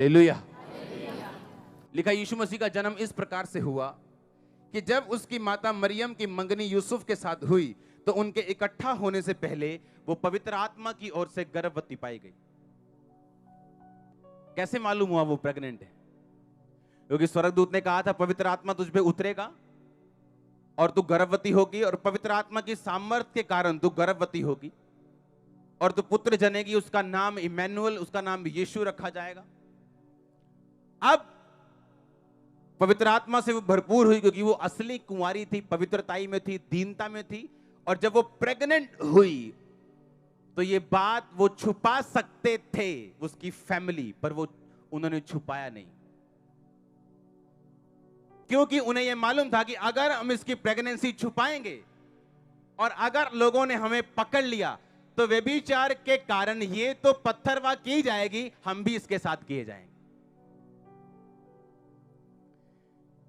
Hallelujah. लिखा यीशु मसीह का जन्म इस प्रकार से हुआ कि जब उसकी माता मरियम की मंगनी यूसुफ के साथ हुई तो उनके इकट्ठा होने से पहले वो पवित्र आत्मा की ओर से गर्भवती पाई गई। कैसे मालूम हुआ वो प्रेग्नेंट है? क्योंकि स्वर्गदूत ने कहा था पवित्र आत्मा तुझ पे उतरेगा और तू गर्भवती होगी और पवित्र आत्मा की सामर्थ्य के कारण तू गर्भवती होगी और तू पुत्र जनेगी, उसका नाम इमैनुअल, उसका नाम यीशु रखा जाएगा। अब पवित्र आत्मा से वो भरपूर हुई क्योंकि वो असली कुंवारी थी, पवित्रताई में थी, दीनता में थी। और जब वो प्रेग्नेंट हुई तो ये बात वो छुपा सकते थे उसकी फैमिली, पर वो उन्होंने छुपाया नहीं, क्योंकि उन्हें यह मालूम था कि अगर हम इसकी प्रेगनेंसी छुपाएंगे और अगर लोगों ने हमें पकड़ लिया तो व्यभिचार के कारण ये तो पत्थरवाह की जाएगी, हम भी इसके साथ किए जाएंगे।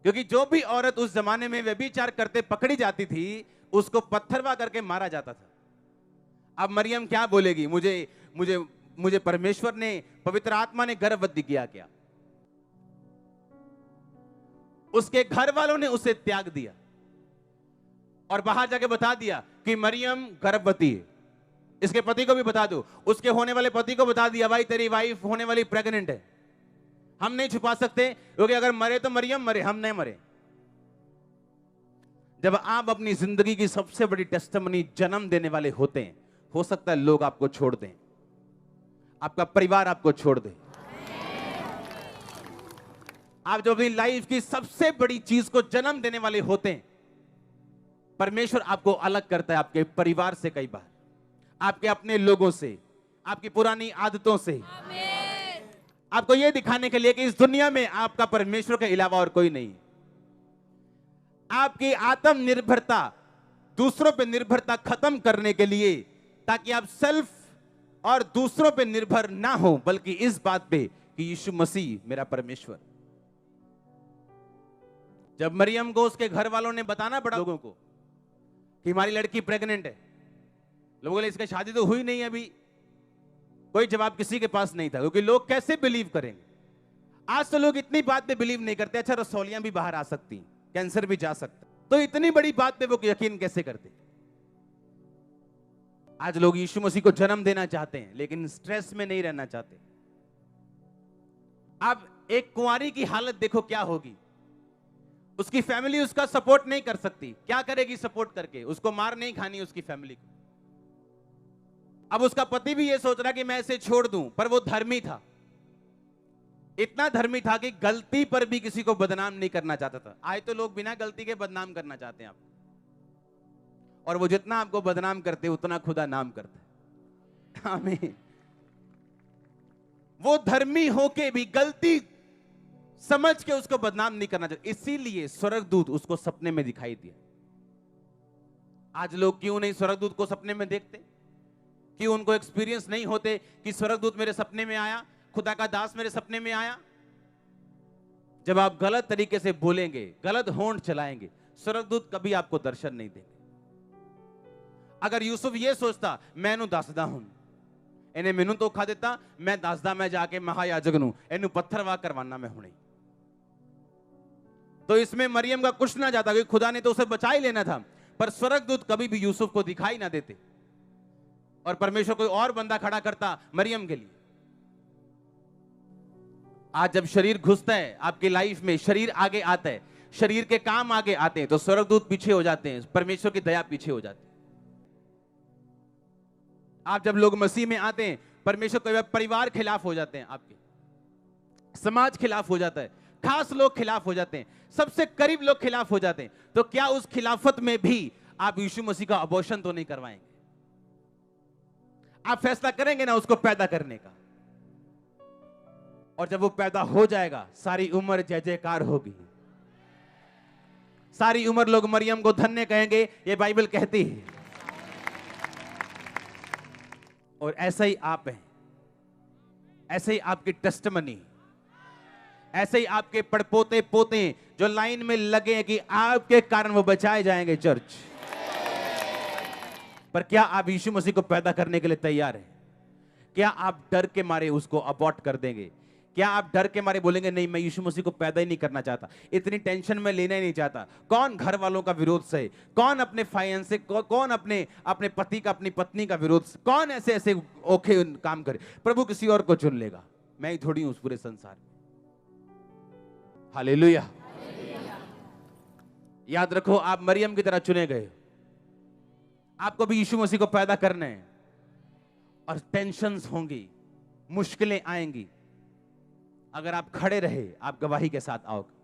क्योंकि जो भी औरत उस जमाने में व्यभिचार करते पकड़ी जाती थी उसको पत्थरवाह करके मारा जाता था। अब मरियम क्या बोलेगी? मुझे मुझे मुझे परमेश्वर ने, पवित्र आत्मा ने गर्भवती किया क्या? उसके घर वालों ने उसे त्याग दिया और बाहर जाके बता दिया कि मरियम गर्भवती है। इसके पति को भी बता दो, उसके होने वाले पति को बता दिया, भाई तेरी वाइफ होने वाली प्रेग्नेंट है। हम नहीं छुपा सकते, क्योंकि अगर मरे तो मरियम मरे, हम नहीं मरे। जब आप अपनी जिंदगी की सबसे बड़ी टेस्टिमनी जन्म देने वाले होते हैं, हो सकता है लोग आपको छोड़ दें, आपका परिवार आपको छोड़ दे। आप जो अपनी लाइफ की सबसे बड़ी चीज को जन्म देने वाले होते हैं, परमेश्वर आपको अलग करता है आपके परिवार से, कई बार आपके अपने लोगों से, आपकी पुरानी आदतों से, आपको यह दिखाने के लिए कि इस दुनिया में आपका परमेश्वर के अलावा और कोई नहीं। आपकी आत्मनिर्भरता, दूसरों पे निर्भरता खत्म करने के लिए, ताकि आप सेल्फ और दूसरों पे निर्भर ना हो, बल्कि इस बात पे कि यीशु मसीह मेरा परमेश्वर। जब मरियम को उसके घर वालों ने बताना पड़ा लोगों को कि हमारी लड़की प्रेग्नेंट है, लोगों बोले इसकी शादी तो हुई नहीं अभी। कोई जवाब किसी के पास नहीं था, क्योंकि लोग कैसे बिलीव करेंगे? आज तो लोग इतनी बात पे बिलीव नहीं करते। अच्छा, रसौलियां भी बाहर आ सकती, कैंसर भी जा सकता, तो इतनी बड़ी बात पे वो यकीन कैसे करते? आज लोग यीशु मसीह को जन्म देना चाहते हैं लेकिन स्ट्रेस में नहीं रहना चाहते। अब एक कुंवारी की हालत देखो क्या होगी। उसकी फैमिली उसका सपोर्ट नहीं कर सकती। क्या करेगी सपोर्ट करके? उसको मार नहीं खानी उसकी फैमिली को। अब उसका पति भी ये सोच रहा कि मैं इसे छोड़ दूं, पर वो धर्मी था, इतना धर्मी था कि गलती पर भी किसी को बदनाम नहीं करना चाहता था। आए तो लोग बिना गलती के बदनाम करना चाहते हैं आप, और वो जितना आपको बदनाम करते उतना खुदा नाम करता है। आमीन। वो धर्मी होके भी गलती समझ के उसको बदनाम नहीं करना चाहते, इसीलिए स्वर्गदूत उसको सपने में दिखाई दिया। आज लोग क्यों नहीं स्वर्गदूत को सपने में देखते? क्यों उनको एक्सपीरियंस नहीं होते कि स्वर्गदूत मेरे सपने में आया, खुदा का दास मेरे सपने में आया? जब आप गलत तरीके से बोलेंगे, गलत होंठ चलाएंगे, स्वर्गदूत कभी आपको दर्शन नहीं देंगे। अगर यूसुफ ये सोचता मैनू दसदा हूं, इन्हें मैनू धोखा देता, मैं दसदा मैं जाके महायाजक नूं इन्हू पत्थरवाह करवाना मैं हुणे, तो इसमें मरियम का कुछ ना जाता, क्योंकि खुदा ने तो उसे बचा ही लेना था। पर स्वर्गदूत कभी भी यूसुफ को दिखाई ना देते और परमेश्वर कोई और बंदा खड़ा करता मरियम के लिए। आज जब शरीर घुसता है आपकी लाइफ में, शरीर आगे आता है, शरीर के काम आगे आते हैं, तो स्वर्गदूत पीछे हो जाते हैं, परमेश्वर की दया पीछे हो जाती है। आप जब लोग मसीह में आते हैं, परमेश्वर के परिवार खिलाफ हो जाते हैं, आपके समाज खिलाफ हो जाता है, खास लोग खिलाफ हो जाते हैं, सबसे करीब लोग खिलाफ हो जाते हैं। तो क्या उस खिलाफत में भी आप यीशु मसीह का अबॉर्शन तो नहीं करवाएंगे? आप फैसला करेंगे ना उसको पैदा करने का, और जब वो पैदा हो जाएगा सारी उम्र जय जयकार होगी, सारी उम्र लोग मरियम को धन्य कहेंगे, ये बाइबल कहती है। और ऐसा ही आप हैं, ऐसे ही आपकी टेस्टिमनी, ऐसे ही आपके पड़पोते पोते जो लाइन में लगे हैं कि आपके कारण वो बचाए जाएंगे चर्च। पर क्या आप यीशु मसीह को पैदा करने के लिए तैयार हैं? क्या आप डर के मारे उसको अबॉर्ट कर देंगे? क्या आप डर के मारे बोलेंगे नहीं मैं यीशु मसीह को पैदा ही नहीं करना चाहता, इतनी टेंशन में लेना ही नहीं चाहता? कौन घर वालों का विरोध सहे, कौन अपने फाइनेंस, कौन अपने अपने पति का, अपनी पत्नी का विरोध, कौन ऐसे ऐसे ओखे काम करे? प्रभु किसी और को चुन लेगा, मैं ही थोड़ी हूं उस पूरे संसार में। हालेलुया। याद रखो, आप मरियम की तरह चुने गए। आपको भी यीशु मसीह को पैदा करना है, और टेंशन्स होंगी, मुश्किलें आएंगी। अगर आप खड़े रहे, आप गवाही के साथ आओगे।